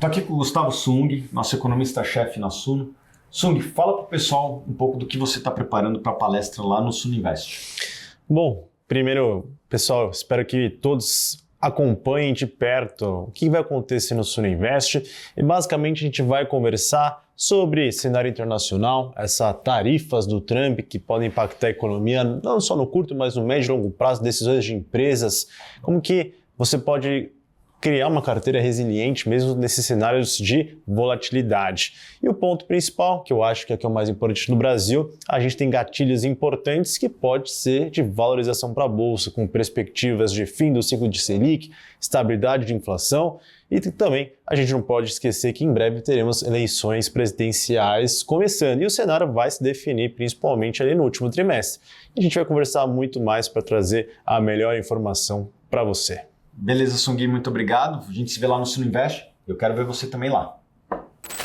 Estou aqui com o Gustavo Sung, nosso economista-chefe na Suno. Sung, fala para o pessoal um pouco do que você está preparando para a palestra lá no Suno Invest. Bom, primeiro, pessoal, espero que todos acompanhem de perto o que vai acontecer no Suno Invest e basicamente a gente vai conversar sobre cenário internacional, essas tarifas do Trump que podem impactar a economia não só no curto, mas no médio e longo prazo, decisões de empresas, como que você pode criar uma carteira resiliente mesmo nesses cenários de volatilidade. E o ponto principal, que eu acho que é o mais importante no Brasil, a gente tem gatilhos importantes que pode ser de valorização para a Bolsa, com perspectivas de fim do ciclo de Selic, estabilidade de inflação e também a gente não pode esquecer que em breve teremos eleições presidenciais começando e o cenário vai se definir principalmente ali no último trimestre. E a gente vai conversar muito mais para trazer a melhor informação para você. Beleza, Sung, muito obrigado. A gente se vê lá no Suno Invest. Eu quero ver você também lá.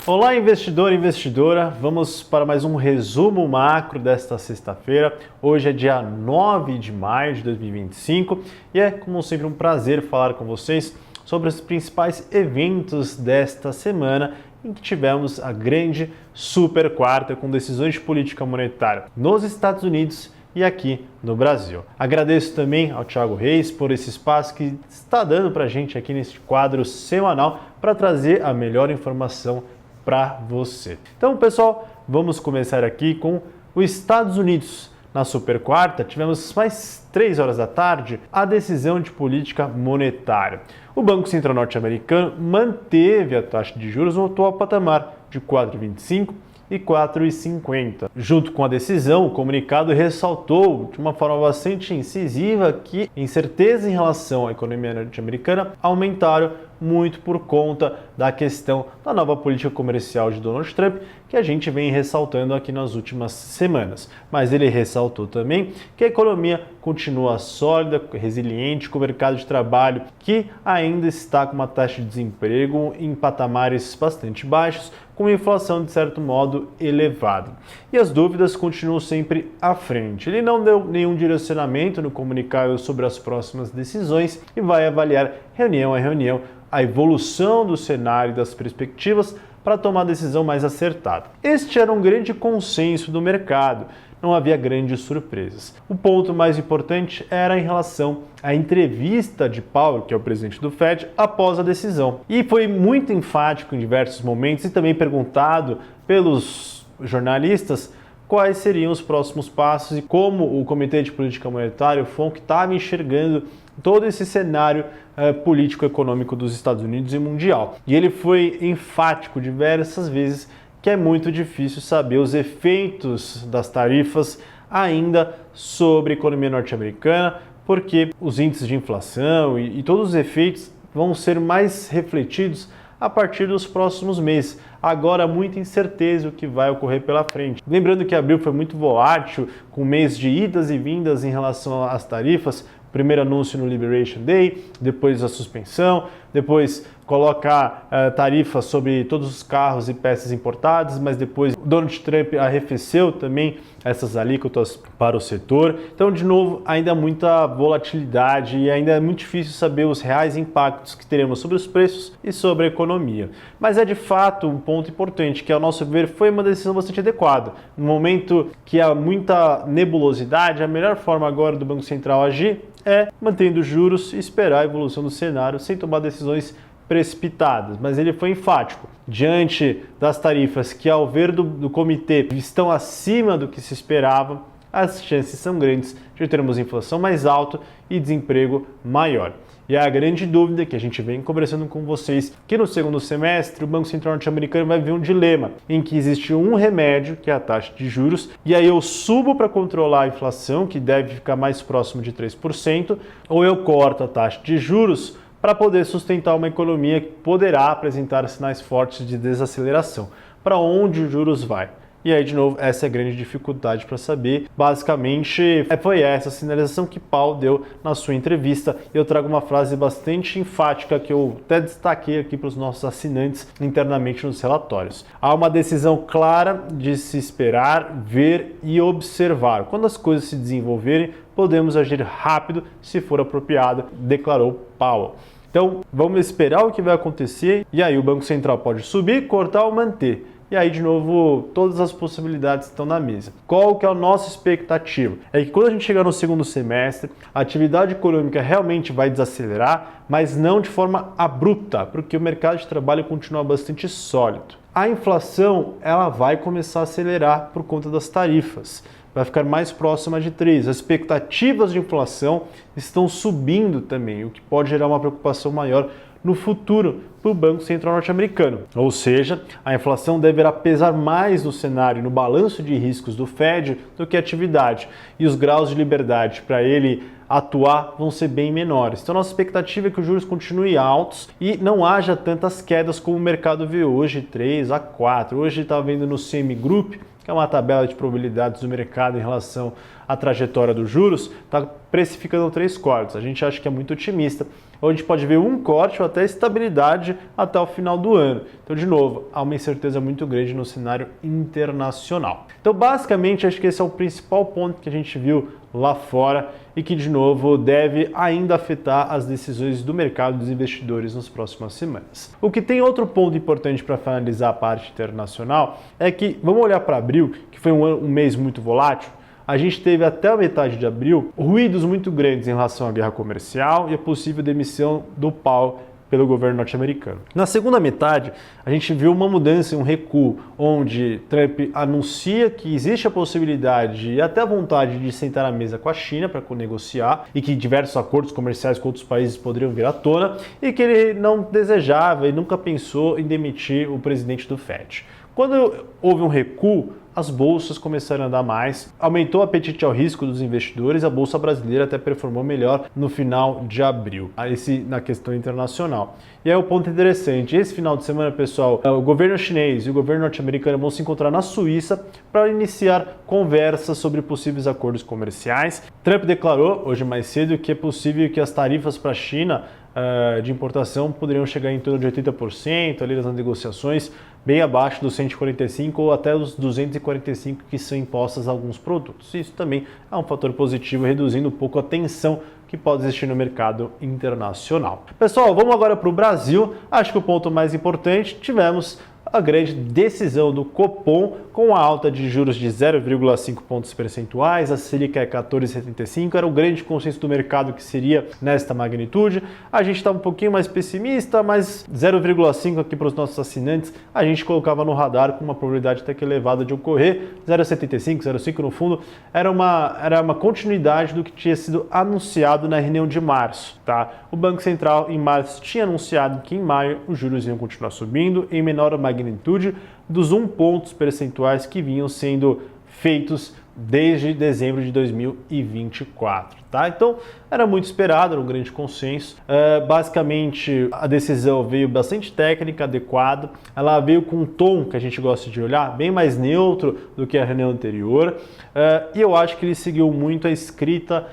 Olá, investidor e investidora. Vamos para mais um resumo macro desta sexta-feira. Hoje é dia 9 de maio de 2025 e é, como sempre, um prazer falar com vocês sobre os principais eventos desta semana em que tivemos a grande super quarta com decisões de política monetária nos Estados Unidos e aqui no Brasil. Agradeço também ao Thiago Reis por esse espaço que está dando para a gente aqui nesse quadro semanal para trazer a melhor informação para você. Então, pessoal, vamos começar aqui com os Estados Unidos. Na super quarta, tivemos mais 3 horas da tarde a decisão de política monetária. O Banco Central norte-americano manteve a taxa de juros no atual patamar de 4,25 e 4,50. Junto com a decisão, o comunicado ressaltou de uma forma bastante incisiva que incertezas em relação à economia norte-americana aumentaram muito por conta da questão da nova política comercial de Donald Trump, que a gente vem ressaltando aqui nas últimas semanas. Mas ele ressaltou também que a economia continua sólida, resiliente, com o mercado de trabalho que ainda está com uma taxa de desemprego em patamares bastante baixos, com inflação de certo modo elevada. E as dúvidas continuam sempre à frente. Ele não deu nenhum direcionamento no comunicado sobre as próximas decisões e vai avaliar reunião a reunião a evolução do cenário e das perspectivas para tomar a decisão mais acertada. Este era um grande consenso do mercado, não havia grandes surpresas. O ponto mais importante era em relação à entrevista de Powell, que é o presidente do Fed, após a decisão. E foi muito enfático em diversos momentos e também perguntado pelos jornalistas quais seriam os próximos passos e como o Comitê de Política Monetária, o FONC, estava enxergando todo esse cenário político-econômico dos Estados Unidos e mundial. E ele foi enfático diversas vezes que é muito difícil saber os efeitos das tarifas ainda sobre a economia norte-americana, porque os índices de inflação e todos os efeitos vão ser mais refletidos a partir dos próximos meses. Agora, muita incerteza o que vai ocorrer pela frente. Lembrando que abril foi muito volátil, com mês de idas e vindas em relação às tarifas. Primeiro anúncio no Liberation Day, depois a suspensão, depois colocar tarifas sobre todos os carros e peças importadas, mas depois Donald Trump arrefeceu também essas alíquotas para o setor. Então, de novo, ainda muita volatilidade e ainda é muito difícil saber os reais impactos que teremos sobre os preços e sobre a economia. Mas é de fato um ponto importante, que ao nosso ver foi uma decisão bastante adequada. No momento que há muita nebulosidade, a melhor forma agora do Banco Central agir é mantendo os juros e esperar a evolução do cenário sem tomar decisões precipitadas, mas ele foi enfático. Diante das tarifas que, ao ver do comitê, estão acima do que se esperava, as chances são grandes de termos inflação mais alta e desemprego maior. E a grande dúvida que a gente vem conversando com vocês, que no segundo semestre o Banco Central norte-americano vai ver um dilema, em que existe um remédio, que é a taxa de juros, e aí eu subo para controlar a inflação, que deve ficar mais próximo de 3%, ou eu corto a taxa de juros para poder sustentar uma economia que poderá apresentar sinais fortes de desaceleração. Para onde os juros vai? E aí, de novo, essa é a grande dificuldade para saber. Basicamente, foi essa sinalização que Powell deu na sua entrevista. Eu trago uma frase bastante enfática que eu até destaquei aqui para os nossos assinantes internamente nos relatórios. Há uma decisão clara de se esperar, ver e observar. Quando as coisas se desenvolverem, podemos agir rápido se for apropriado, declarou Powell. Então, vamos esperar o que vai acontecer e aí o Banco Central pode subir, cortar ou manter. E aí, de novo, todas as possibilidades estão na mesa. Qual que é a nossa expectativa? É que quando a gente chegar no segundo semestre, a atividade econômica realmente vai desacelerar, mas não de forma abrupta, porque o mercado de trabalho continua bastante sólido. A inflação, ela vai começar a acelerar por conta das tarifas. Vai ficar mais próxima de 3. As expectativas de inflação estão subindo também, o que pode gerar uma preocupação maior no futuro para o Banco Central norte-americano. Ou seja, a inflação deverá pesar mais no cenário, no balanço de riscos do Fed do que a atividade. E os graus de liberdade para ele atuar vão ser bem menores. Então, nossa expectativa é que os juros continuem altos e não haja tantas quedas como o mercado vê hoje, 3 a 4. Hoje está vendo no CME Group, que é uma tabela de probabilidades do mercado em relação à trajetória dos juros, está precificando 3 cortes. A gente acha que é muito otimista. Ou a gente pode ver um corte ou até estabilidade até o final do ano. Então, de novo, há uma incerteza muito grande no cenário internacional. Então, basicamente, acho que esse é o principal ponto que a gente viu lá fora e que, de novo, deve ainda afetar as decisões do mercado dos investidores nas próximas semanas. O que tem outro ponto importante para finalizar a parte internacional é que, vamos olhar para abril, que foi um mês muito volátil. A gente teve até a metade de abril ruídos muito grandes em relação à guerra comercial e a possível demissão do Powell pelo governo norte-americano. Na segunda metade, a gente viu uma mudança, um recuo, onde Trump anuncia que existe a possibilidade e até a vontade de sentar à mesa com a China para negociar e que diversos acordos comerciais com outros países poderiam vir à tona e que ele não desejava e nunca pensou em demitir o presidente do Fed. Quando houve um recuo, as bolsas começaram a andar mais, aumentou o apetite ao risco dos investidores, a bolsa brasileira até performou melhor no final de abril, na questão internacional. E aí o ponto interessante, esse final de semana, pessoal, o governo chinês e o governo norte-americano vão se encontrar na Suíça para iniciar conversas sobre possíveis acordos comerciais. Trump declarou hoje mais cedo que é possível que as tarifas para a China de importação poderiam chegar em torno de 80% ali nas negociações, bem abaixo dos 145 ou até os 245 que são impostas a alguns produtos. Isso também é um fator positivo, reduzindo um pouco a tensão que pode existir no mercado internacional. Pessoal, vamos agora para o Brasil. Acho que o ponto mais importante, tivemos a grande decisão do Copom com a alta de juros de 0,5 pontos percentuais, a Selic é 14,75, era o grande consenso do mercado que seria nesta magnitude. A gente está um pouquinho mais pessimista, mas 0,5 aqui para os nossos assinantes a gente colocava no radar com uma probabilidade até que elevada de ocorrer. 0,75, 0,5 no fundo era uma continuidade do que tinha sido anunciado na reunião de março. Tá? O Banco Central em março tinha anunciado que em maio os juros iam continuar subindo em menor magnitude dos 1 pontos percentuais que vinham sendo feitos desde dezembro de 2024, tá? Então, era muito esperado, era um grande consenso. Basicamente, a decisão veio bastante técnica, adequada. Ela veio com um tom que a gente gosta de olhar, bem mais neutro do que a reunião anterior. E eu acho que ele seguiu muito a escrita,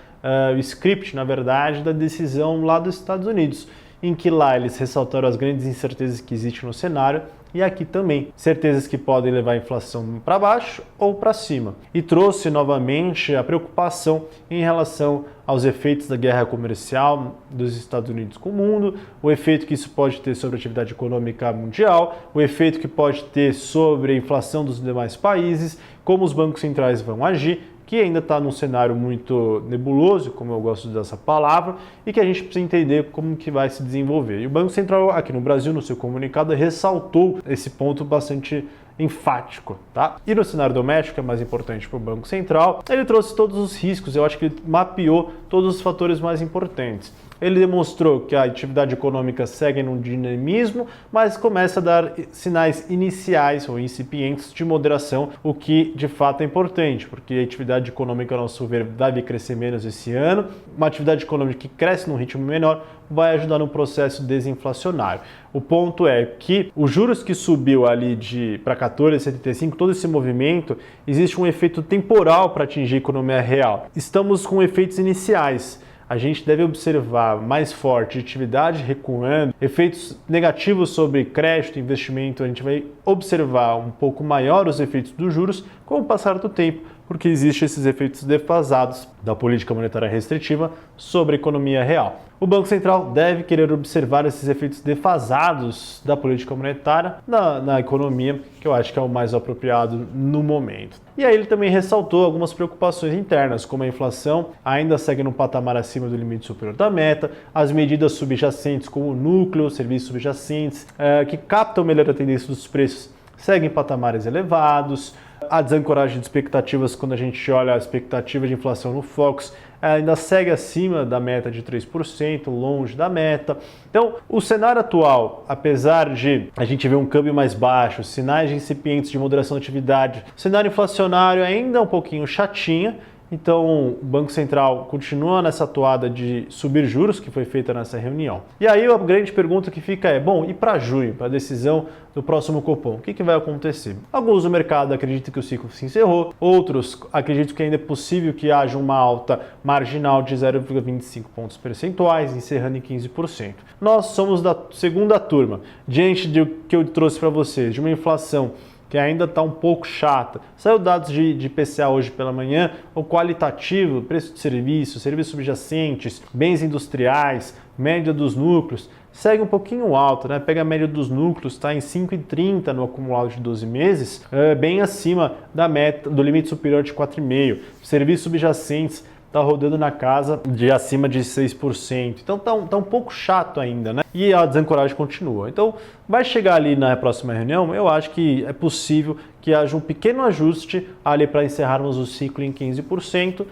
o script, na verdade, da decisão lá dos Estados Unidos, em que lá eles ressaltaram as grandes incertezas que existem no cenário e aqui também, certezas que podem levar a inflação para baixo ou para cima. E trouxe novamente a preocupação em relação aos efeitos da guerra comercial dos Estados Unidos com o mundo, o efeito que isso pode ter sobre a atividade econômica mundial, o efeito que pode ter sobre a inflação dos demais países, como os bancos centrais vão agir, que ainda está num cenário muito nebuloso, como eu gosto dessa palavra, e que a gente precisa entender como que vai se desenvolver. E o Banco Central aqui no Brasil, no seu comunicado, ressaltou esse ponto bastante enfático, tá? E no cenário doméstico, que é mais importante para o Banco Central, ele trouxe todos os riscos, eu acho que ele mapeou todos os fatores mais importantes. Ele demonstrou que a atividade econômica segue num dinamismo, mas começa a dar sinais iniciais ou incipientes de moderação, o que de fato é importante, porque a atividade econômica, ao nosso ver, deve crescer menos esse ano. Uma atividade econômica que cresce num ritmo menor vai ajudar no processo desinflacionário. O ponto é que os juros que subiu ali para 14,75, todo esse movimento, existe um efeito temporal para atingir a economia real. Estamos com efeitos iniciais. A gente deve observar mais forte atividade recuando, efeitos negativos sobre crédito e investimento, a gente vai observar um pouco maior os efeitos dos juros com o passar do tempo, porque existem esses efeitos defasados da política monetária restritiva sobre a economia real. O Banco Central deve querer observar esses efeitos defasados da política monetária na economia, que eu acho que é o mais apropriado no momento. E aí ele também ressaltou algumas preocupações internas, como a inflação ainda segue num patamar acima do limite superior da meta, as medidas subjacentes como o núcleo, serviços subjacentes, que captam melhor a tendência dos preços, seguem patamares elevados, a desancoragem de expectativas, quando a gente olha a expectativa de inflação no Focus, ainda segue acima da meta de 3%, longe da meta. Então, o cenário atual, apesar de a gente ver um câmbio mais baixo, sinais de incipientes de moderação da atividade, cenário inflacionário ainda um pouquinho chatinho. Então, o Banco Central continua nessa toada de subir juros, que foi feita nessa reunião. E aí a grande pergunta que fica é, bom, e para junho, para a decisão do próximo Copom, o que vai acontecer? Alguns do mercado acreditam que o ciclo se encerrou, outros acreditam que ainda é possível que haja uma alta marginal de 0,25 pontos percentuais, encerrando em 15%. Nós somos da segunda turma, diante do que eu trouxe para vocês, de uma inflação que ainda está um pouco chata. Saiu dados de IPCA hoje pela manhã, o qualitativo, preço de serviços subjacentes, bens industriais, média dos núcleos, segue um pouquinho alto, né? Pega a média dos núcleos, está em 5,30 no acumulado de 12 meses, bem acima da meta, do limite superior de 4,5. Serviços subjacentes está rodando na casa de acima de 6%. Então tá um pouco chato ainda, né? E a desancoragem continua. Então vai chegar ali na próxima reunião, eu acho que é possível que haja um pequeno ajuste ali para encerrarmos o ciclo em 15%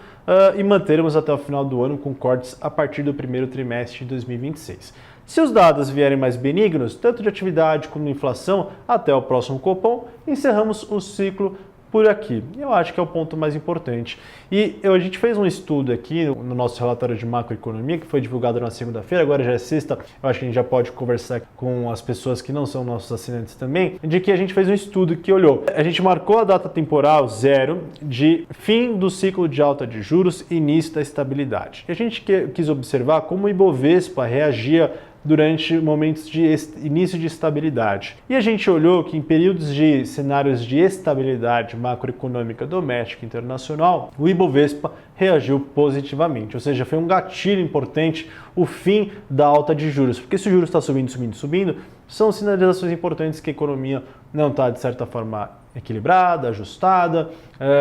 e mantermos até o final do ano com cortes a partir do primeiro trimestre de 2026. Se os dados vierem mais benignos, tanto de atividade como de inflação, até o próximo Copom, encerramos o ciclo por aqui. Eu acho que é o ponto mais importante. E a gente fez um estudo aqui no nosso relatório de macroeconomia, que foi divulgado na segunda-feira, agora já é sexta, eu acho que a gente já pode conversar com as pessoas que não são nossos assinantes também, de que a gente fez um estudo que olhou, a gente marcou a data temporal zero de fim do ciclo de alta de juros e início da estabilidade. E a gente quis observar como o Ibovespa reagia durante momentos de início de estabilidade. E a gente olhou que em períodos de cenários de estabilidade macroeconômica doméstica e internacional, o Ibovespa reagiu positivamente, ou seja, foi um gatilho importante o fim da alta de juros, porque se o juros está subindo, são sinalizações importantes que a economia não está, de certa forma, equilibrada, ajustada,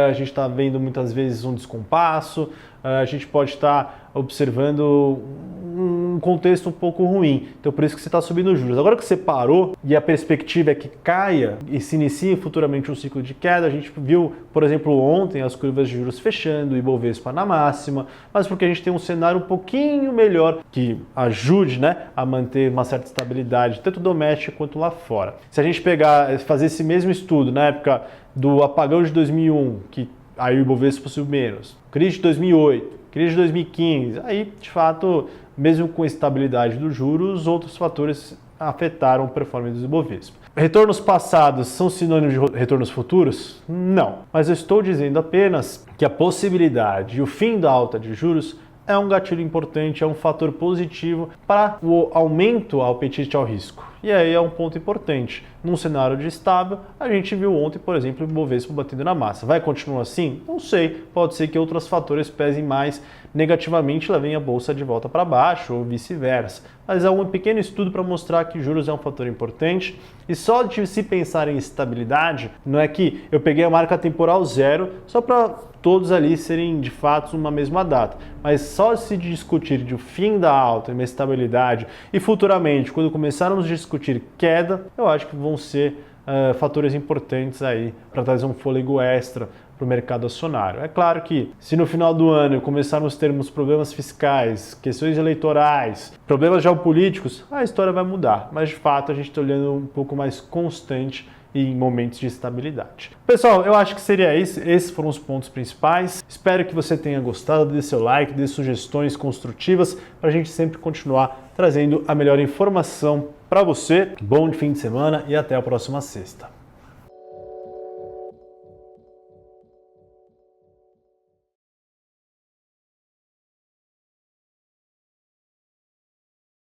a gente está vendo muitas vezes um descompasso, a gente pode estar observando um contexto um pouco ruim, então por isso que você está subindo os juros. Agora que você parou e a perspectiva é que caia e se inicie futuramente um ciclo de queda, a gente viu, por exemplo, ontem as curvas de juros fechando, o Ibovespa na máxima, mas porque a gente tem um cenário um pouquinho melhor que ajude, né, a manter uma certa estabilidade, tanto doméstica quanto lá fora. Se a gente fazer esse mesmo estudo na época do apagão de 2001, que aí o Ibovespa subiu menos, crise de 2008, crise de 2015, aí de fato, mesmo com a estabilidade dos juros, outros fatores afetaram a performance do Ibovespa. Retornos passados são sinônimos de retornos futuros? Não, mas eu estou dizendo apenas que a possibilidade e o fim da alta de juros é um gatilho importante, é um fator positivo para o aumento ao apetite ao risco. E aí é um ponto importante. Num cenário de estável, a gente viu ontem, por exemplo, o Ibovespa batendo na massa. Vai continuar assim? Não sei. Pode ser que outros fatores pesem mais negativamente e levem a bolsa de volta para baixo ou vice-versa. Mas é um pequeno estudo para mostrar que juros é um fator importante. E só de se pensar em estabilidade, não é que eu peguei a marca temporal zero só para todos ali serem de fato uma mesma data. Mas só se discutir de o fim da alta e uma estabilidade e futuramente, quando começarmos a discutir queda, eu acho que vão ser fatores importantes aí para trazer um fôlego extra para o mercado acionário. É claro que se no final do ano começarmos a termos problemas fiscais, questões eleitorais, problemas geopolíticos, a história vai mudar. Mas de fato a gente está olhando um pouco mais constante em momentos de estabilidade. Pessoal, eu acho que seria isso. Esses foram os pontos principais. Espero que você tenha gostado. Dê seu like, dê sugestões construtivas para a gente sempre continuar trazendo a melhor informação para você. Bom fim de semana e até a próxima sexta.